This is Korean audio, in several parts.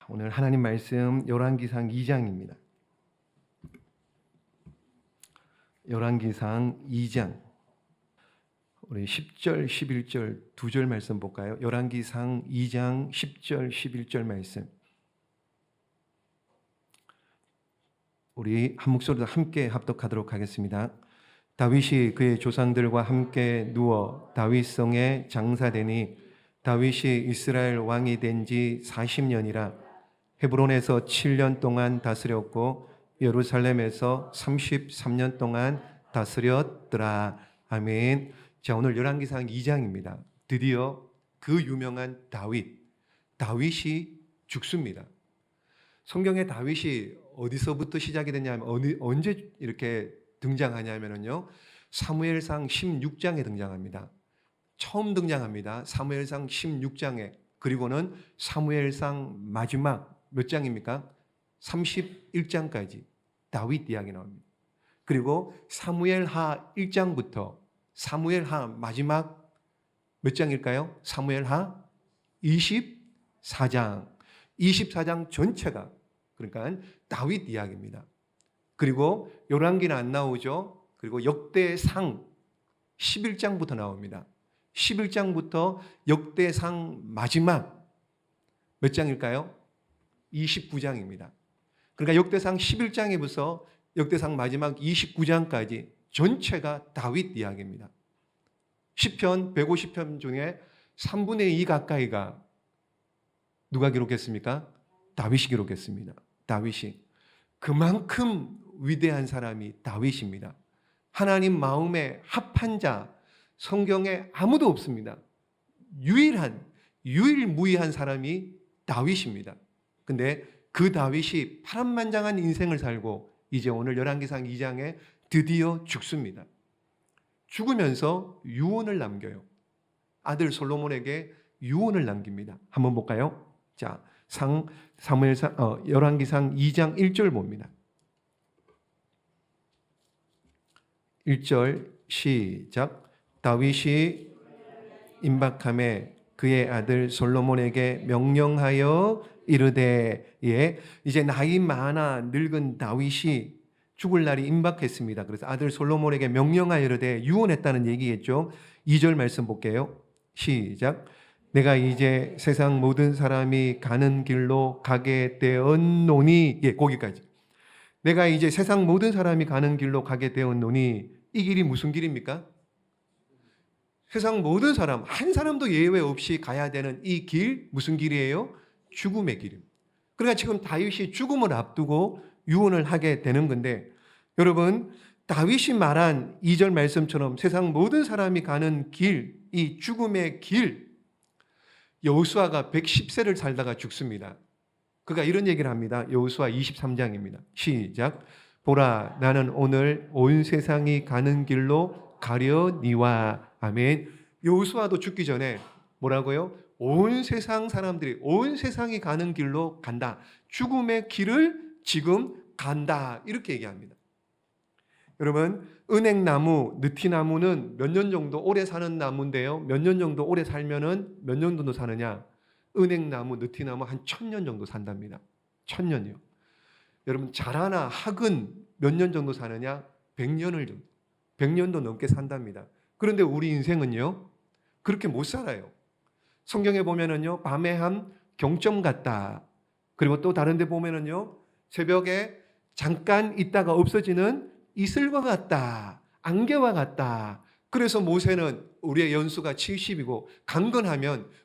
오늘 하나님 말씀 열왕기상 2장입니다. 열왕기상 2장 우리 10절, 11절 두 절 말씀 볼까요? 열왕기상 2장 10절, 11절 말씀 우리 한 목소리로 함께 합독하도록 하겠습니다. 다윗이 그의 조상들과 함께 누워 다윗성에 장사되니 다윗이 이스라엘 왕이 된 지 40년이라 헤브론에서 7년 동안 다스렸고 예루살렘에서 33년 동안 다스렸더라. 아멘. 자, 오늘 열왕기상 2장입니다. 드디어 그 유명한 다윗이 죽습니다. 성경에 다윗이 어디서부터 시작이 되냐면 언제 이렇게 등장하냐면요. 사무엘상 16장에 등장합니다. 처음 등장합니다. 사무엘상 16장에. 그리고는 사무엘상 마지막 몇 장입니까? 31장까지 다윗 이야기 나옵니다. 그리고 사무엘하 1장부터 사무엘하 마지막 몇 장일까요? 사무엘하 24장. 24장 전체가 그러니까 다윗 이야기입니다. 그리고 열왕기는 안 나오죠. 그리고 역대상 11장부터 나옵니다. 11장부터 역대상 마지막 몇 장일까요? 29장입니다. 그러니까 역대상 11장에부터 역대상 마지막 29장까지 전체가 다윗 이야기입니다. 시편 150편 중에 3분의 2 가까이가 누가 기록했습니까? 다윗이 기록했습니다. 다윗이. 그만큼 위대한 사람이 다윗입니다. 하나님 마음에 합한 자 성경에 아무도 없습니다. 유일무이한 사람이 다윗입니다. 근데 그 다윗이 파란만장한 인생을 살고 이제 오늘 열왕기상 2장에 드디어 죽습니다. 죽으면서 유언을 남겨요. 아들 솔로몬에게 유언을 남깁니다. 한번 볼까요? 자, 열왕기상 2장 1절 봅니다. 1절 시작. 다윗이 임박함에 그의 아들 솔로몬에게 명령하여 이르되, 이제 나이 많아 늙은 다윗이 죽을 날이 임박했습니다. 그래서 아들 솔로몬에게 명령하여 이르되 유언했다는 얘기겠죠. 2절 말씀 볼게요. 시작. 내가 이제 세상 모든 사람이 가는 길로 가게 되었노니, 거기까지. 내가 이제 세상 모든 사람이 가는 길로 가게 되었노니, 이 길이 무슨 길입니까? 세상 모든 사람, 한 사람도 예외 없이 가야 되는 이 길, 무슨 길이에요? 죽음의 길입니다. 그러니까 지금 다윗이 죽음을 앞두고 유언을 하게 되는 건데, 여러분, 다윗이 말한 2절 말씀처럼 세상 모든 사람이 가는 길, 이 죽음의 길, 여호수아가 110세를 살다가 죽습니다. 그가 이런 얘기를 합니다. 여호수아 23장입니다. 시작. 보라, 나는 오늘 온 세상이 가는 길로 가려니와. 아멘. 여호수아도 죽기 전에 뭐라고요? 온 세상 사람들이 온 세상이 가는 길로 간다. 죽음의 길을 지금 간다. 이렇게 얘기합니다. 여러분, 은행나무, 느티나무는 몇 년 정도 오래 사는 나무인데요. 몇 년 정도 오래 살면은 몇 년 정도 사느냐? 은행나무, 느티나무 한 1000년 정도 산답니다. 1000년이요. 여러분, 자라나 학은 몇 년 정도 사느냐? 100년도 넘게 산답니다. 그런데 우리 인생은요, 그렇게 못 살아요. 성경에 보면은요, 밤에 한 경점 같다. 그리고 또 다른 데 보면은요, 새벽에 잠깐 있다가 없어지는 이슬과 같다. 안개와 같다. 그래서 모세는 우리의 연수가 70이고,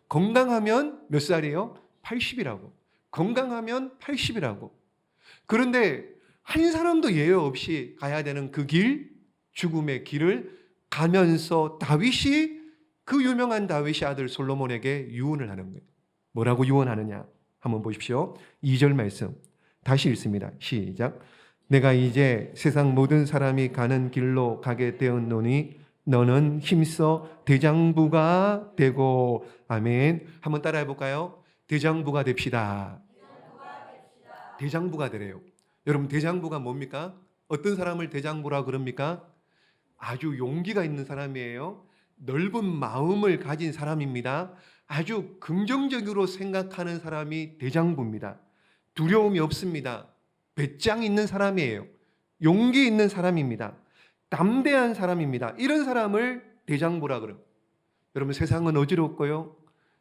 건강하면 몇 살이에요? 80이라고. 건강하면 80이라고. 그런데 한 사람도 예외 없이 가야 되는 그 길, 죽음의 길을 가면서 다윗이, 그 유명한 다윗이 아들 솔로몬에게 유언을 하는 거예요. 뭐라고 유언하느냐? 한번 보십시오. 2절 말씀 다시 읽습니다. 시작. 내가 이제 세상 모든 사람이 가는 길로 가게 되었노니 너는 힘써 대장부가 되고. 아멘. 한번 따라해 볼까요? 대장부가 됩시다. 대장부가 되래요. 여러분, 대장부가 뭡니까? 어떤 사람을 대장부라 그럽니까? 아주 용기가 있는 사람이에요. 넓은 마음을 가진 사람입니다. 아주 긍정적으로 생각하는 사람이 대장부입니다. 두려움이 없습니다. 배짱 있는 사람이에요. 용기 있는 사람입니다. 담대한 사람입니다. 이런 사람을 대장부라 그래요. 여러분, 세상은 어지럽고요.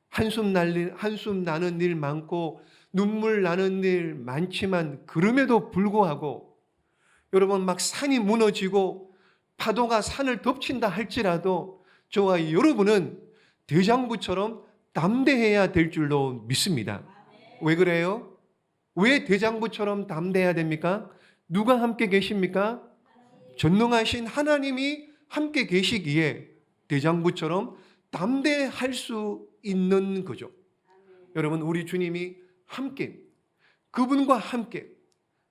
한숨 나는 일 많고 눈물 나는 일 많지만 그럼에도 불구하고 여러분, 막 산이 무너지고 파도가 산을 덮친다 할지라도 저와 여러분은 대장부처럼 담대해야 될 줄로 믿습니다. 왜 그래요? 왜 대장부처럼 담대해야 됩니까? 누가 함께 계십니까? 전능하신 하나님이 함께 계시기에 대장부처럼 담대할 수 있는 거죠. 여러분, 우리 주님이 함께, 그분과 함께,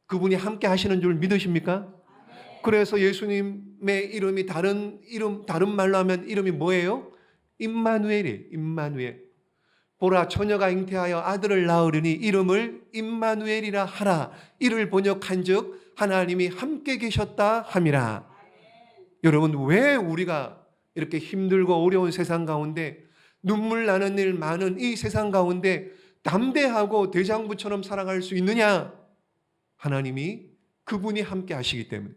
그분이 함께 하시는 줄 믿으십니까? 그래서 예수님의 이름이 다른 말로 하면 이름이 뭐예요? 임마누엘이에요. 임마누엘. 보라, 처녀가 잉태하여 아들을 낳으리니 이름을 임마누엘이라 하라. 이를 번역한즉 하나님이 함께 계셨다 함이라. 여러분, 왜 우리가 이렇게 힘들고 어려운 세상 가운데, 눈물 나는 일 많은 이 세상 가운데 담대하고 대장부처럼 살아갈 수 있느냐? 하나님이, 그분이 함께 하시기 때문에.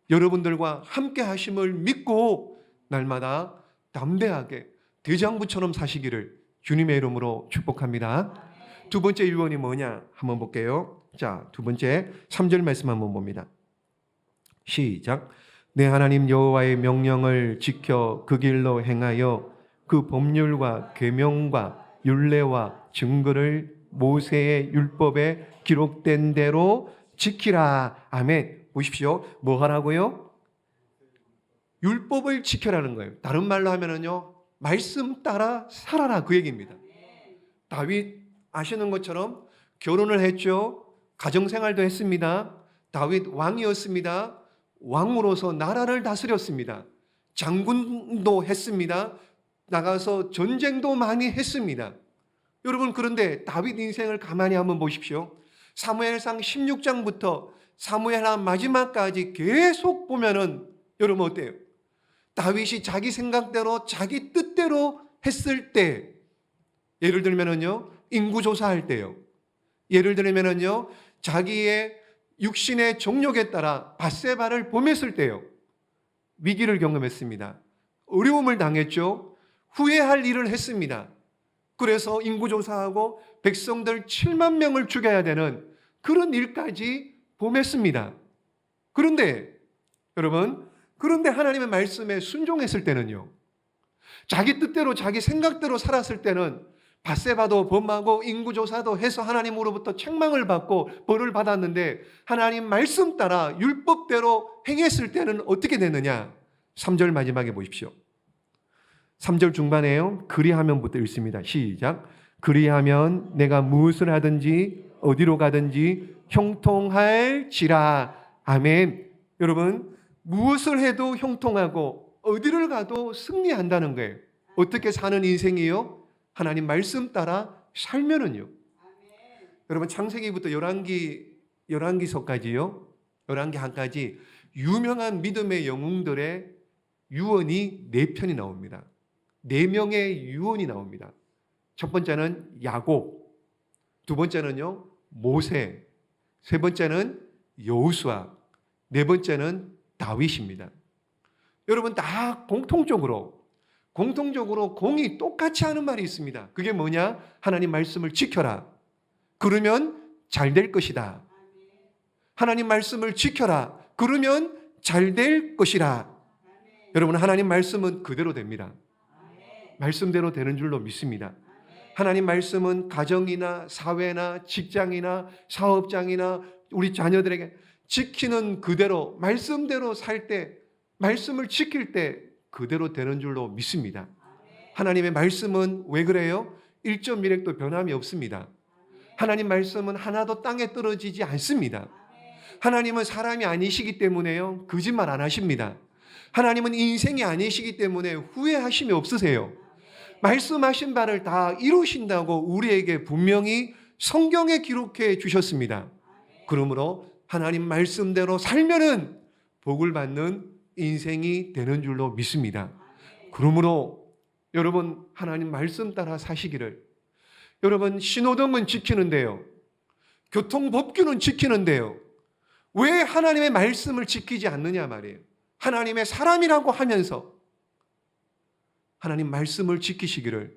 여러분들과 함께 하심을 믿고 날마다 담대하게 대장부처럼 사시기를 주님의 이름으로 축복합니다. 두 번째 유언이 뭐냐 한번 볼게요. 자, 두 번째 3절 말씀 한번 봅니다. 시작. 내 하나님 여호와의 명령을 지켜 그 길로 행하여 그 법률과 계명과 율례와 증거를 모세의 율법에 기록된 대로 지키라. 아멘. 보십시오. 뭐 하라고요? 율법을 지켜라는 거예요. 다른 말로 하면은요, 말씀 따라 살아라, 그 얘기입니다. 다윗 아시는 것처럼 결혼을 했죠. 가정생활도 했습니다. 다윗 왕이었습니다. 왕으로서 나라를 다스렸습니다. 장군도 했습니다. 나가서 전쟁도 많이 했습니다. 여러분, 그런데 다윗 인생을 가만히 한번 보십시오. 사무엘상 16장부터 사무엘하 마지막까지 계속 보면은 여러분 어때요? 다윗이 자기 생각대로 자기 뜻대로 했을 때, 예를 들면은요, 인구조사할 때요, 예를 들면은요, 자기의 육신의 정욕에 따라 밧세바를 범했을 때요, 위기를 경험했습니다. 어려움을 당했죠. 후회할 일을 했습니다. 그래서 인구조사하고 백성들 7만 명을 죽여야 되는 그런 일까지 범했습니다. 그런데 여러분, 그런데 하나님의 말씀에 순종했을 때는요, 자기 뜻대로 자기 생각대로 살았을 때는 밧세바도 범하고 인구조사도 해서 하나님으로부터 책망을 받고 벌을 받았는데, 하나님 말씀 따라 율법대로 행했을 때는 어떻게 되느냐? 3절 마지막에 보십시오. 3절 중반에요, 그리하면부터 읽습니다. 시작. 그리하면 내가 무엇을 하든지 어디로 가든지 형통할지라. 아멘. 여러분, 무엇을 해도 형통하고 어디를 가도 승리한다는 거예요. 어떻게 사는 인생이요? 하나님 말씀 따라 살면은요. 여러분, 창세기부터 열왕기서까지요, 열왕기 한까지 유명한 믿음의 영웅들의 유언이 4편이 나옵니다. 4명의 유언이 나옵니다. 첫 번째는 야곱, 두 번째는요 모세, 세 번째는 여호수아, 네 번째는 다윗입니다. 여러분, 다 공통적으로 공이 똑같이 하는 말이 있습니다. 그게 뭐냐? 하나님 말씀을 지켜라. 그러면 잘 될 것이다. 하나님 말씀을 지켜라. 그러면 잘 될 것이라. 여러분, 하나님 말씀은 그대로 됩니다. 말씀대로 되는 줄로 믿습니다. 하나님 말씀은 가정이나 사회나 직장이나 사업장이나 우리 자녀들에게 지키는 그대로, 말씀대로 살 때, 말씀을 지킬 때 그대로 되는 줄로 믿습니다. 하나님의 말씀은 왜 그래요? 1.1핵도 변함이 없습니다. 하나님 말씀은 하나도 땅에 떨어지지 않습니다. 하나님은 사람이 아니시기 때문에요, 거짓말 안 하십니다. 하나님은 인생이 아니시기 때문에 후회하심이 없으세요. 말씀하신 바를 다 이루신다고 우리에게 분명히 성경에 기록해 주셨습니다. 그러므로 하나님 말씀대로 살면은 복을 받는 인생이 되는 줄로 믿습니다. 그러므로 여러분, 하나님 말씀 따라 사시기를. 여러분, 신호등은 지키는데요, 교통법규는 지키는데요. 왜 하나님의 말씀을 지키지 않느냐 말이에요. 하나님의 사람이라고 하면서 하나님 말씀을 지키시기를,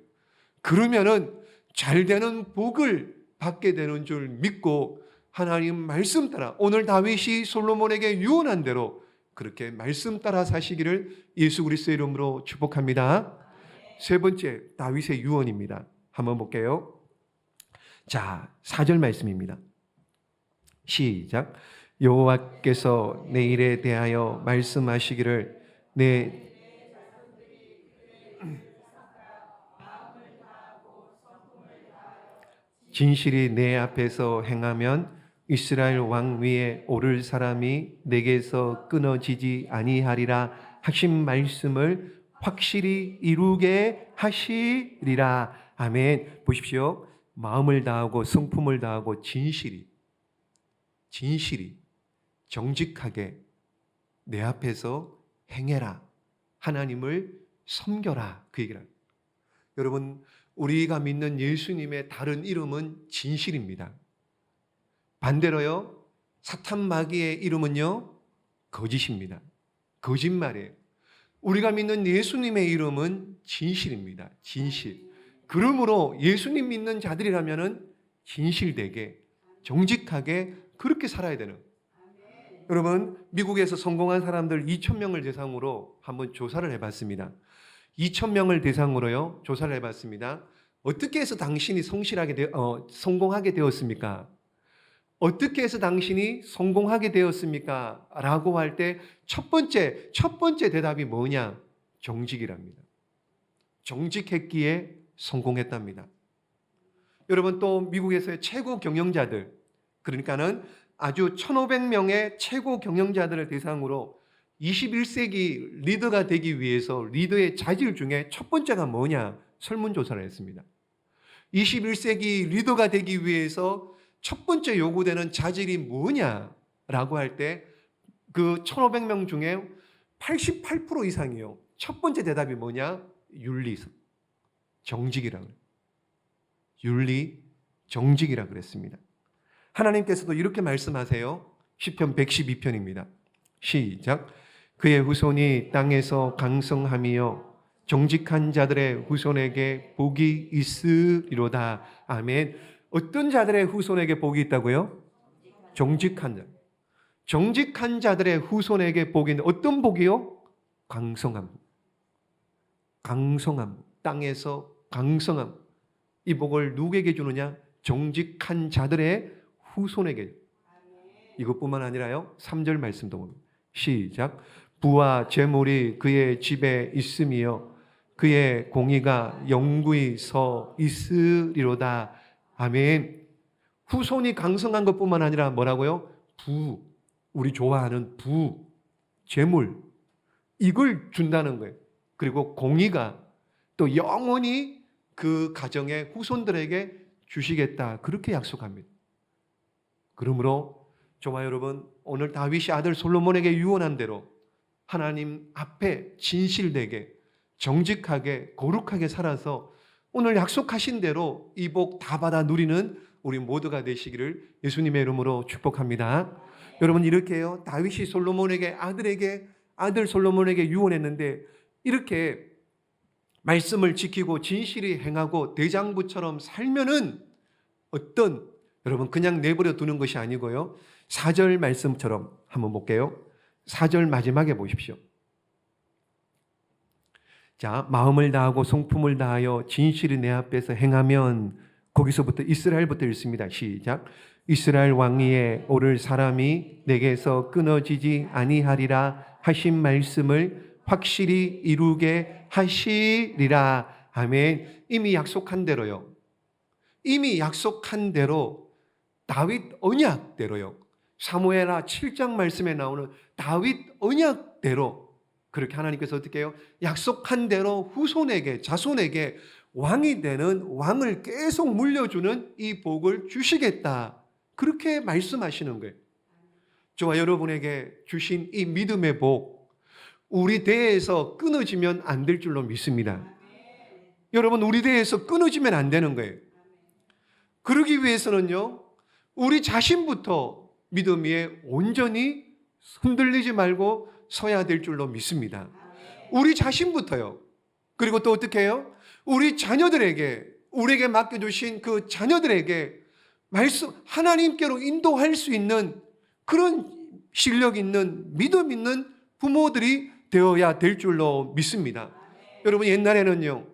그러면은 잘 되는 복을 받게 되는 줄 믿고 하나님 말씀 따라, 오늘 다윗이 솔로몬에게 유언한 대로 그렇게 말씀 따라 사시기를 예수 그리스도의 이름으로 축복합니다. 세 번째, 다윗의 유언입니다. 한번 볼게요. 자, 4절 말씀입니다. 시작. 여호와께서 내 일에 대하여 말씀하시기를 내 진실이 내 앞에서 행하면 이스라엘 왕 위에 오를 사람이 내게서 끊어지지 아니하리라 하신 말씀을 확실히 이루게 하시리라. 아멘. 보십시오. 마음을 다하고 성품을 다하고 진실이 정직하게 내 앞에서 행해라. 하나님을 섬겨라. 그 얘기를. 여러분, 우리가 믿는 예수님의 다른 이름은 진실입니다. 반대로요, 사탄 마귀의 이름은요, 거짓입니다. 거짓말이에요. 우리가 믿는 예수님의 이름은 진실입니다. 진실. 그러므로 예수님 믿는 자들이라면은 진실되게, 정직하게 그렇게 살아야 되는. 여러분, 미국에서 성공한 사람들 2,000명을 대상으로 한번 조사를 해봤습니다. 2,000명을 대상으로요, 조사를 해봤습니다. 어떻게 해서 당신이 성공하게 되었습니까? 어떻게 해서 당신이 성공하게 되었습니까? 라고 할 때 첫 번째 대답이 뭐냐? 정직이랍니다. 정직했기에 성공했답니다. 여러분, 또 미국에서의 최고 경영자들, 그러니까는 아주 1,500명의 최고 경영자들을 대상으로 21세기 리더가 되기 위해서 리더의 자질 중에 첫 번째가 뭐냐? 설문조사를 했습니다. 21세기 리더가 되기 위해서 첫 번째 요구되는 자질이 뭐냐라고 할 때 그 1,500명 중에 88% 이상이요. 첫 번째 대답이 뭐냐? 윤리성. 정직이라고 그래요. 윤리, 정직이라고 그랬습니다. 하나님께서도 이렇게 말씀하세요. 시편 112편입니다. 시작. 그의 후손이 땅에서 강성하며 정직한 자들의 후손에게 복이 있으리로다. 아멘. 어떤 자들의 후손에게 복이 있다고요? 정직한 자. 정직한 자들의 후손에게 복이 있는, 어떤 복이요? 강성함. 강성함. 땅에서 강성함. 이 복을 누구에게 주느냐? 정직한 자들의 후손에게. 이것뿐만 아니라요, 3절 말씀도 봅니다. 시작. 부와 재물이 그의 집에 있으며 그의 공의가 영구히 서 있으리로다. 아멘. 후손이 강성한 것뿐만 아니라 뭐라고요? 부, 우리 좋아하는 부, 재물, 이걸 준다는 거예요. 그리고 공의가 또 영원히 그 가정의 후손들에게 주시겠다. 그렇게 약속합니다. 그러므로 저와 여러분, 오늘 다윗이 아들 솔로몬에게 유언한 대로 하나님 앞에 진실되게, 정직하게, 거룩하게 살아서 오늘 약속하신 대로 이 복 다 받아 누리는 우리 모두가 되시기를 예수님의 이름으로 축복합니다. 여러분, 이렇게요, 다윗이 솔로몬에게 아들 솔로몬에게 유언했는데, 이렇게 말씀을 지키고 진실히 행하고 대장부처럼 살면은 여러분, 그냥 내버려 두는 것이 아니고요, 4절 말씀처럼 한번 볼게요. 4절 마지막에 보십시오. 자, 마음을 다하고 성품을 다하여 진실이 내 앞에서 행하면, 거기서부터 이스라엘부터 읽습니다. 시작. 이스라엘 왕 위에 오를 사람이 내게서 끊어지지 아니하리라 하신 말씀을 확실히 이루게 하시리라. 아멘. 이미 약속한 대로요. 이미 약속한 대로 다윗 언약대로요. 사무엘하 7장 말씀에 나오는 다윗 언약대로 그렇게 하나님께서 어떻게 해요? 약속한 대로 후손에게, 자손에게 왕이 되는, 왕을 계속 물려주는 이 복을 주시겠다. 그렇게 말씀하시는 거예요. 저와 여러분에게 주신 이 믿음의 복, 우리 대에서 끊어지면 안 될 줄로 믿습니다. 여러분, 우리 대에서 끊어지면 안 되는 거예요. 그러기 위해서는요, 우리 자신부터 믿음 위에 온전히 흔들리지 말고 서야 될 줄로 믿습니다. 우리 자신부터요. 그리고 또 어떻게 해요? 우리 자녀들에게, 우리에게 맡겨주신 그 자녀들에게 말씀, 하나님께로 인도할 수 있는 그런 실력 있는, 믿음 있는 부모들이 되어야 될 줄로 믿습니다. 여러분, 옛날에는요,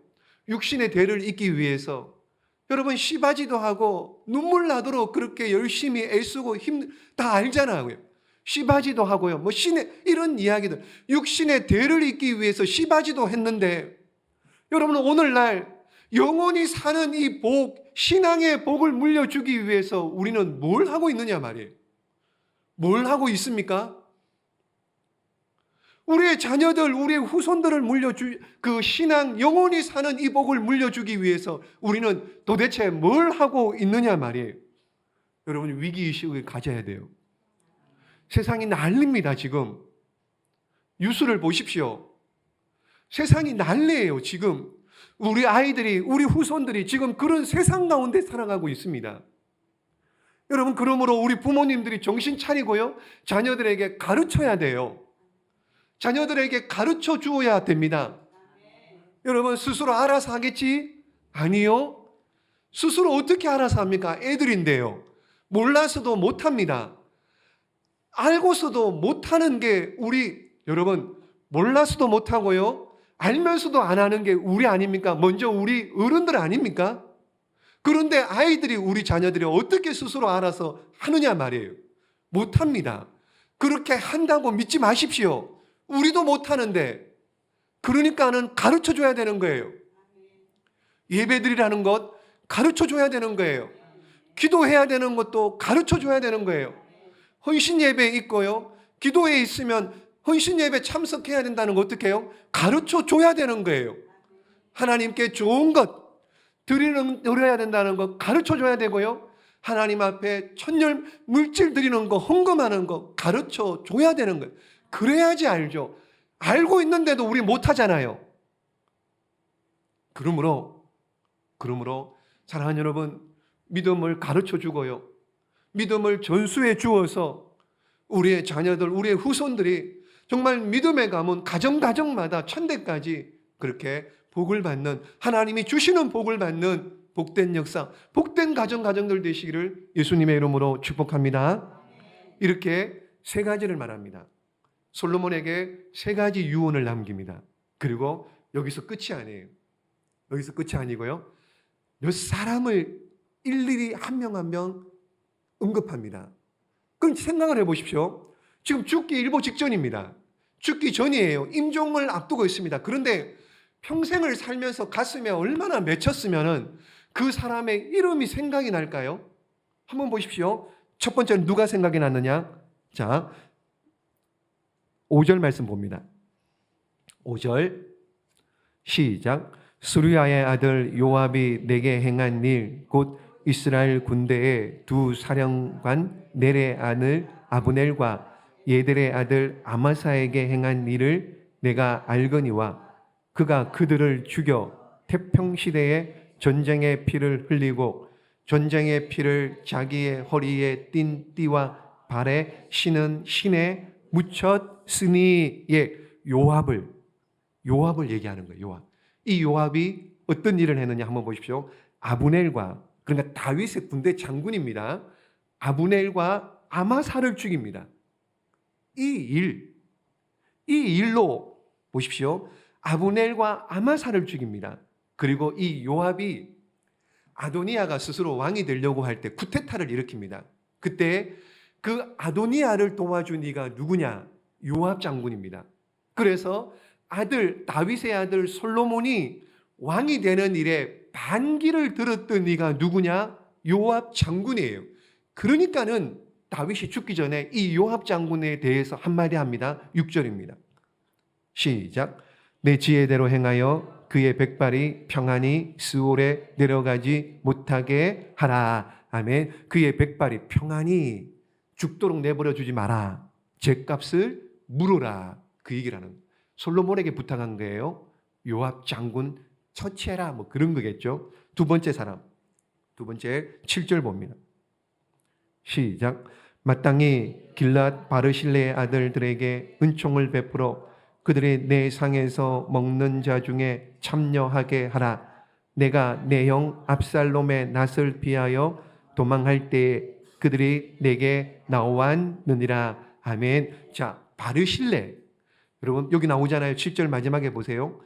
육신의 대를 잇기 위해서 여러분 씨바지도 하고 눈물 나도록 그렇게 열심히 애쓰고 다 알잖아요. 씨바지도 하고요. 뭐 신의 이런 이야기들. 육신의 대를 잇기 위해서 씨바지도 했는데 여러분 오늘날 영원히 사는 이 복, 신앙의 복을 물려주기 위해서 우리는 뭘 하고 있느냐 말이에요. 뭘 하고 있습니까? 우리의 자녀들, 우리의 후손들을 그 신앙, 영원히 사는 이 복을 물려주기 위해서 우리는 도대체 뭘 하고 있느냐 말이에요. 여러분, 위기의식을 가져야 돼요. 세상이 난립니다, 지금. 뉴스를 보십시오. 세상이 난리예요, 지금. 우리 아이들이, 우리 후손들이 지금 그런 세상 가운데 살아가고 있습니다. 여러분, 그러므로 우리 부모님들이 정신 차리고요, 자녀들에게 가르쳐야 돼요. 자녀들에게 가르쳐 주어야 됩니다. 여러분, 스스로 알아서 하겠지? 아니요. 스스로 어떻게 알아서 합니까? 애들인데요. 몰라서도 못합니다. 알고서도 못하는 게 여러분, 몰라서도 못하고요, 알면서도 안 하는 게 우리 아닙니까? 먼저 우리 어른들 아닙니까? 그런데 아이들이, 우리 자녀들이 어떻게 스스로 알아서 하느냐 말이에요. 못합니다. 그렇게 한다고 믿지 마십시오. 우리도 못하는데, 그러니까는 가르쳐 줘야 되는 거예요. 예배드리라는 것 가르쳐 줘야 되는 거예요. 기도해야 되는 것도 가르쳐 줘야 되는 거예요. 헌신 예배에 있고요, 기도에 있으면 헌신 예배 참석해야 된다는 거 어떻게 해요? 가르쳐 줘야 되는 거예요. 하나님께 좋은 것 드려야 된다는 거 가르쳐 줘야 되고요, 하나님 앞에 천열 물질 드리는 거, 헌금하는 거 가르쳐 줘야 되는 거예요. 그래야지 알죠. 알고 있는데도 우리 못하잖아요. 그러므로 사랑하는 여러분, 믿음을 가르쳐 주고요, 믿음을 전수해 주어서 우리의 자녀들, 우리의 후손들이 정말 믿음의 가문 가정마다 천대까지 그렇게 복을 받는, 하나님이 주시는 복을 받는 복된 역사, 복된 가정들 되시기를 예수님의 이름으로 축복합니다. 이렇게 세 가지를 말합니다. 솔로몬에게 세 가지 유언을 남깁니다. 그리고 여기서 끝이 아니에요. 여기서 끝이 아니고요, 몇 사람을 일일이 한 명 한 명 언급합니다. 그럼 생각을 해보십시오. 지금 죽기 일보 직전입니다. 죽기 전이에요. 임종을 앞두고 있습니다. 그런데 평생을 살면서 가슴에 얼마나 맺혔으면 그 사람의 이름이 생각이 날까요? 한번 보십시오. 첫 번째는 누가 생각이 났느냐? 자, 5절 말씀 봅니다. 5절 시작. 스루야의 아들 요압이 내게 행한 일, 곧 이스라엘 군대의 두 사령관 넬의 아들 아브넬과 예들의 아들 아마사에게 행한 일을 내가 알거니와 그가 그들을 죽여 태평시대에 전쟁의 피를 흘리고 전쟁의 피를 자기의 허리에 띤 띠와 발에 신은 신에 묻혔으니, 요압을 얘기하는 거예요. 요압. 이 요압이 어떤 일을 했느냐 한번 보십시오. 아브넬과, 그러니까 다윗의 군대 장군입니다. 아브넬과 아마사를 죽입니다. 이 일로 보십시오. 아브넬과 아마사를 죽입니다. 그리고 이 요압이 아도니아가 스스로 왕이 되려고 할 때 쿠데타를 일으킵니다. 그때 그 아도니아를 도와준 이가 누구냐? 요압 장군입니다. 그래서 다윗의 아들 솔로몬이 왕이 되는 일에 반기를 들었던 이가 누구냐? 요압 장군이에요. 그러니까는 다윗이 죽기 전에 이 요압 장군에 대해서 한마디 합니다. 6절입니다. 시작. 내 지혜대로 행하여 그의 백발이 평안히 스올에 내려가지 못하게 하라. 아멘. 그의 백발이 평안히 죽도록 내버려 주지 마라. 죗값을 물어라. 그 얘기를 하는 거예요. 솔로몬에게 부탁한 거예요. 요압 장군 처치해라. 뭐 그런 거겠죠. 두 번째 7절 봅니다. 시작. 마땅히 길랏 바르실레의 아들들에게 은총을 베풀어 그들이 내 상에서 먹는 자 중에 참여하게 하라. 내가 내 형 압살롬의 낯을 피하여 도망할 때에 그들이 내게 나오았느니라. 아멘. 자, 바르실레. 여러분 여기 나오잖아요. 7절 마지막에 보세요.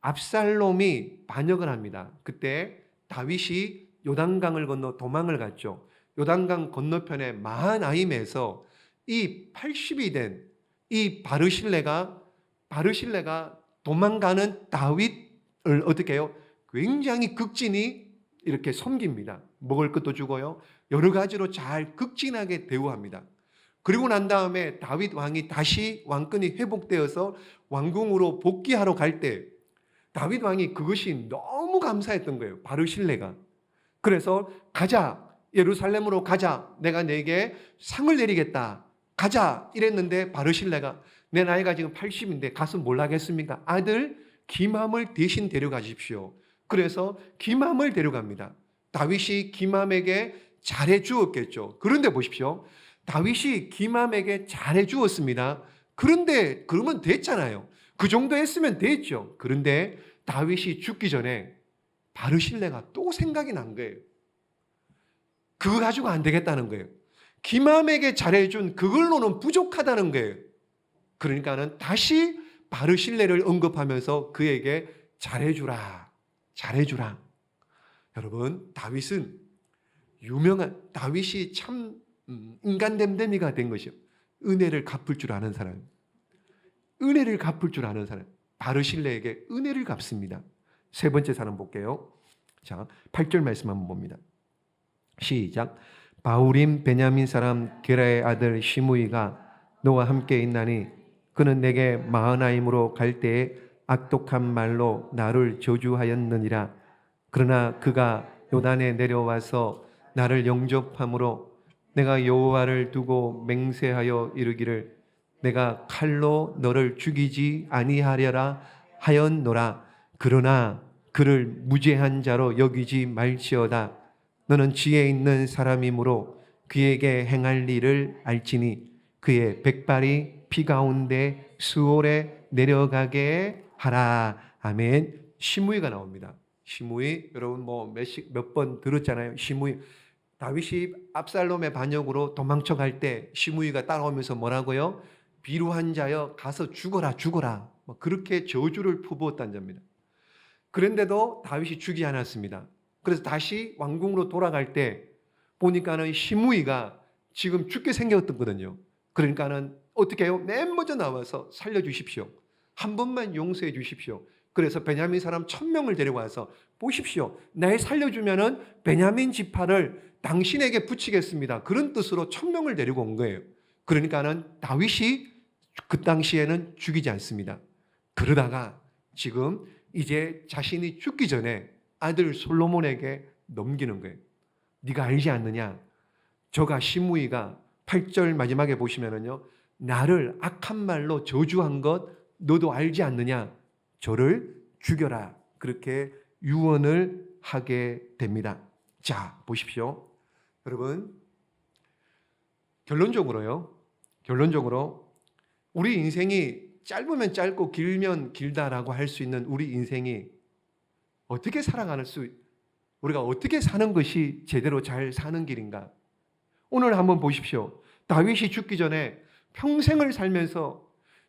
압살롬이 반역을 합니다. 그때 다윗이 요단강을 건너 도망을 갔죠. 요단강 건너편에 마하나임에서 이 80이 된 이 바르실레가 도망가는 다윗을 어떻게 해요? 굉장히 극진히 이렇게 섬깁니다. 먹을 것도 주고요. 여러 가지로 잘 극진하게 대우합니다. 그리고 난 다음에 다윗 왕이 다시 왕권이 회복되어서 왕궁으로 복귀하러 갈 때 다윗 왕이 그것이 너무 감사했던 거예요. 바르실레가. 그래서 가자. 예루살렘으로 가자. 내가 내게 상을 내리겠다. 가자. 이랬는데 바르실레가 내 나이가 지금 80인데 가서 뭘 하겠습니까? 아들 기맘을 대신 데려가십시오. 그래서 기맘을 데려갑니다. 다윗이 기맘에게 잘해 주었겠죠. 그런데 보십시오. 다윗이 기맘에게 잘해 주었습니다. 그런데 그러면 됐잖아요. 그 정도 했으면 됐죠. 그런데 다윗이 죽기 전에 바르실레가 또 생각이 난 거예요. 그거 가지고 안 되겠다는 거예요. 기맘에게 잘해준 그걸로는 부족하다는 거예요. 그러니까는 다시 바르실레를 언급하면서 그에게 잘해주라. 잘해주라. 여러분, 다윗이 참 인간됨됨이가 된 것이요. 은혜를 갚을 줄 아는 사람. 은혜를 갚을 줄 아는 사람. 바르실레에게 은혜를 갚습니다. 세 번째 사람 볼게요. 자, 8절 말씀 한번 봅니다. 시작. 바울임 베냐민 사람 게라의 아들 시므이가 너와 함께 있나니 그는 내게 마하나임으로 갈 때에 악독한 말로 나를 저주하였느니라. 그러나 그가 요단에 내려와서 나를 영접함으로 내가 여호와를 두고 맹세하여 이르기를 내가 칼로 너를 죽이지 아니하려라 하였노라. 그러나 그를 무죄한 자로 여기지 말지어다. 너는 지혜 있는 사람이므로 그에게 행할 일을 알지니 그의 백발이 피 가운데 수월에 내려가게 하라. 아멘. 시므이가 나옵니다. 시므이 여러분 몇 번 들었잖아요. 시므이 다윗이 압살롬의 반역으로 도망쳐 갈 때 시므이가 따라오면서 뭐라고요? 비루한 자여 가서 죽어라 죽어라. 그렇게 저주를 퍼부었다는 점입니다. 그런데도 다윗이 죽이지 않았습니다. 그래서 다시 왕궁으로 돌아갈 때 보니까는 시므이가 지금 죽게 생겼거든요. 그러니까는 어떻게 해요? 맨 먼저 나와서 살려주십시오. 한 번만 용서해 주십시오. 그래서 베냐민 사람 1000명을 데려와서 보십시오. 날 살려주면은 베냐민 지파를 당신에게 붙이겠습니다. 그런 뜻으로 1000명을 데리고 온 거예요. 그러니까는 다윗이 그 당시에는 죽이지 않습니다. 그러다가 지금 이제 자신이 죽기 전에 아들 솔로몬에게 넘기는 거예요. 네가 알지 않느냐? 저가 시므이가 8절 마지막에 보시면은요. 나를 악한 말로 저주한 것 너도 알지 않느냐? 저를 죽여라. 그렇게 유언을 하게 됩니다. 자, 보십시오. 여러분, 결론적으로 우리 인생이 짧으면 짧고 길면 길다라고 할 수 있는 우리 인생이 어떻게 우리가 어떻게 사는 것이 제대로 잘 사는 길인가? 오늘 한번 보십시오. 다윗이 죽기 전에 평생을 살면서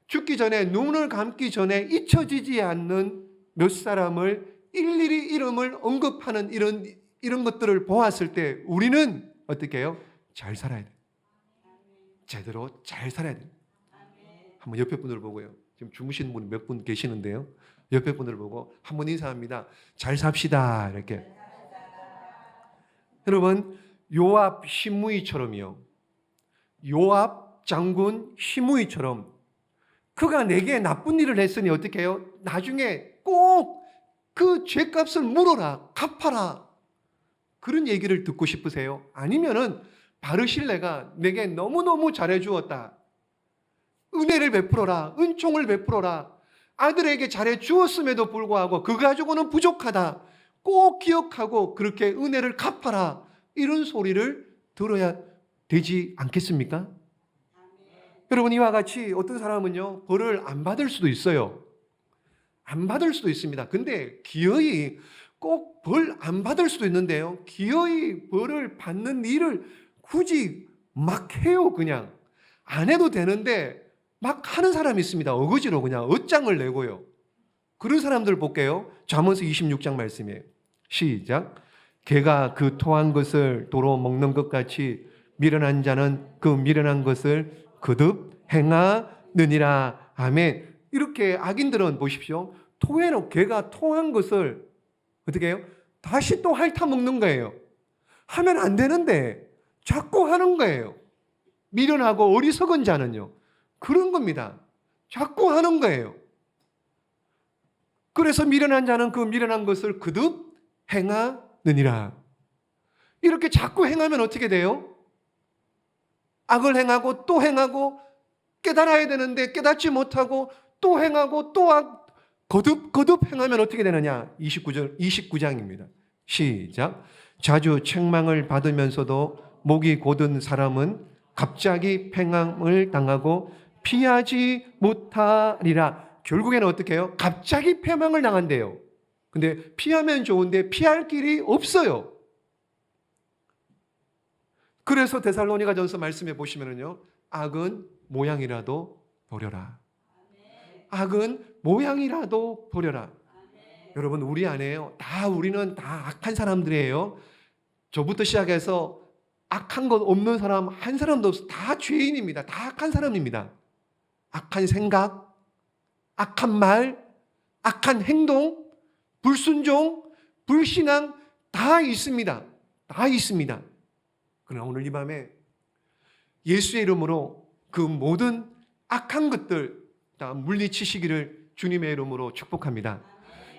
죽기 전에 눈을 감기 전에 잊혀지지 않는 몇 사람을 일일이 이름을 언급하는 이런 것들을 보았을 때 우리는 어떻게 해요? 잘 살아야 돼요. 제대로 잘 살아야 돼요. 한번 옆에 분들 보고요. 지금 주무시는 분 몇 분 계시는데요. 옆에 분들 보고 한번 인사합니다. 잘 삽시다. 이렇게. 여러분, 요압 시므이처럼요. 요압 장군 시므이처럼 그가 내게 나쁜 일을 했으니 어떻게 해요? 나중에 꼭 그 죄값을 물어라. 갚아라. 그런 얘기를 듣고 싶으세요? 아니면은 바르실레가 내게 너무너무 잘해 주었다. 은혜를 베풀어라. 은총을 베풀어라. 아들에게 잘해 주었음에도 불구하고 그 가지고는 부족하다. 꼭 기억하고 그렇게 은혜를 갚아라. 이런 소리를 들어야 되지 않겠습니까? 여러분, 이와 같이 어떤 사람은요, 벌을 안 받을 수도 있어요. 안 받을 수도 있습니다. 근데 기어이 꼭 벌 안 받을 수도 있는데요, 기어이 벌을 받는 일을 굳이 막 해요. 그냥 안 해도 되는데 막 하는 사람이 있습니다. 어거지로 그냥 얻장을 내고요. 그런 사람들 볼게요. 잠언서 26장 말씀이에요. 시작. 개가 그 토한 것을 도로 먹는 것 같이 미련한 자는 그 미련한 것을 거듭 행하느니라. 아멘. 이렇게 악인들은 보십시오, 토해놓은 개가 토한 것을 어떻게 해요? 다시 또 핥아 먹는 거예요. 하면 안 되는데 자꾸 하는 거예요. 미련하고 어리석은 자는요, 그런 겁니다. 자꾸 하는 거예요. 그래서 미련한 자는 그 미련한 것을 거듭 행하느니라. 이렇게 자꾸 행하면 어떻게 돼요? 악을 행하고 또 행하고, 깨달아야 되는데 깨닫지 못하고 또 행하고 또 거듭 행하면 어떻게 되느냐? 29장입니다. 시작. 자주 책망을 받으면서도 목이 곧은 사람은 갑자기 팽함을 당하고 피하지 못하리라. 결국에는 어떻게 해요? 갑자기 패망을 당한대요. 근데 피하면 좋은데 피할 길이 없어요. 그래서 데살로니가전서 말씀해 보시면은요, 악은 모양이라도 버려라. 악은 모양이라도 버려라. 여러분, 우리 안에요, 우리는 다 악한 사람들이에요. 저부터 시작해서 악한 것 없는 사람 한 사람도 없어. 다 죄인입니다. 다 악한 사람입니다. 악한 생각, 악한 말, 악한 행동, 불순종, 불신앙 다 있습니다. 다 있습니다. 그러나 오늘 이 밤에 예수의 이름으로 그 모든 악한 것들 다 물리치시기를 주님의 이름으로 축복합니다.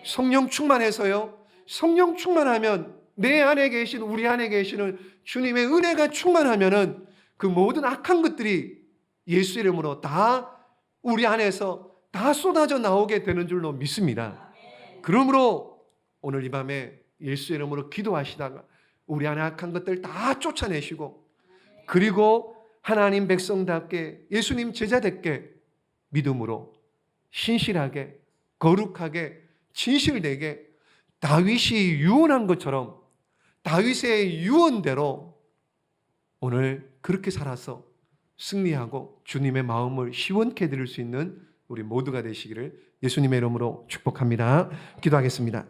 성령 충만해서요, 성령 충만하면 내 안에 계신, 우리 안에 계시는 주님의 은혜가 충만하면은 그 모든 악한 것들이 예수의 이름으로 다 우리 안에서 다 쏟아져 나오게 되는 줄로 믿습니다. 그러므로 오늘 이 밤에 예수의 이름으로 기도하시다가 우리 안에 악한 것들 다 쫓아내시고, 그리고 하나님 백성답게 예수님 제자답게 믿음으로 신실하게 거룩하게 진실되게 다윗이 유언한 것처럼 다윗의 유언대로 오늘 그렇게 살아서 승리하고 주님의 마음을 시원케 드릴 수 있는 우리 모두가 되시기를 예수님의 이름으로 축복합니다. 기도하겠습니다.